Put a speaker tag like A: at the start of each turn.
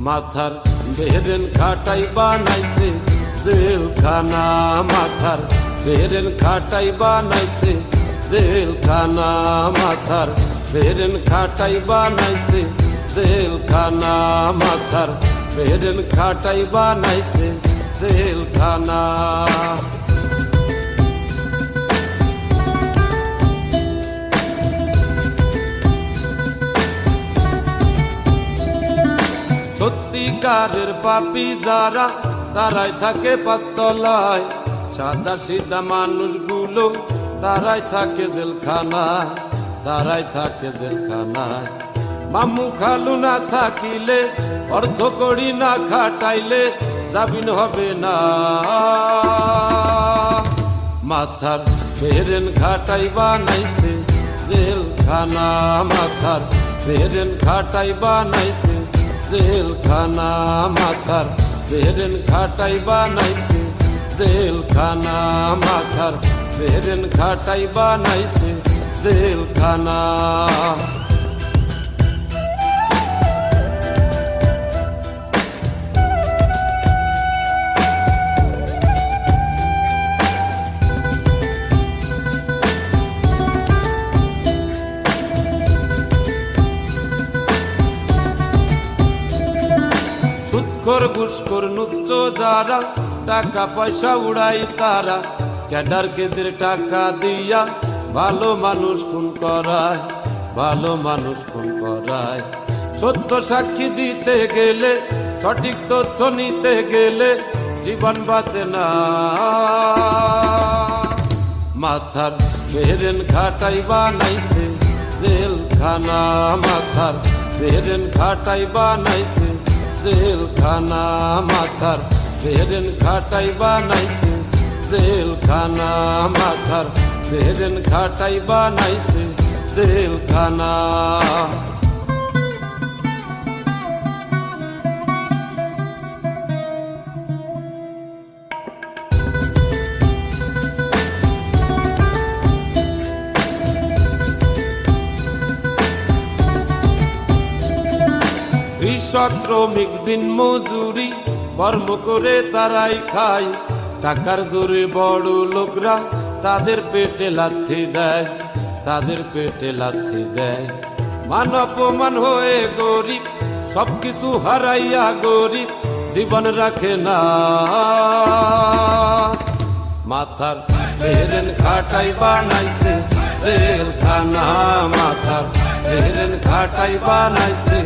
A: মাথার বেরেন খাটাই বানাইছে জেলখানা, মাথার বেরেন খাটাই বানাইছে জেলখানা, মাথার বেরেন খাটাই বানাইছে জেলখানা, মাথার বেরেন খাটাই বানাইছে জেলখানা। সত্যিকারের পাপী যারা তারাই থাকে পাঁচতলায়, সাদা সিধা মানুষগুলো তারাই থাকে জেলখানায়, তারাই থাকে জেলখানায়। মামু খালু না থাকিলে, অর্থ করি না খাটাইলে জামিন হবে না। মাথার বেরেন খাটাই বানাইছে জেলখানা, মাথার বেরেন খাটাই বানাইছে জেলখানা, মাথার বেরেন খাটাই বানাইছে জেলখানা, মাথার বেরেন খাটাই বানাইছে জেলখানা। সুৎখোর ঘুষখোর নুচ্চ যারা টাকা পয়সা উড়াই তারা, ক্যাডার কেদের টাকা দিয়া ভালো মানুষ খুন করায়, ভালো মানুষ খুন করায়। সত্য সাক্ষী দিতে গেলে, সঠিক তথ্য নিতে গেলে জীবন বাঁচে না। মাথার বেরেন খাটাই বানাইছে জেলখানা, মাথার বেরেন খাটাই বানাইছে জেলখানা, মাথার বেরেন খাটাই বানাইছে জেলখানা, মাথার বেরেন খাটাই বানাইছে জেলখানা। কৃষক শ্রমিক দিন মজুরি কর্ম করে তারাই খায়, টাকার জোরে বড় লোকরা তাদের পেটে লাথি দেয়, তাদের পেটে লাথি দেয়। মান অপমান হয়ে গরিব, সবকিছু হারাইয়া গরিব জীবন রাখে না। মাথার বেরেন খাটাই বানাইছে জেলখানা, মাথার বেরেন খাটাই বানাইছে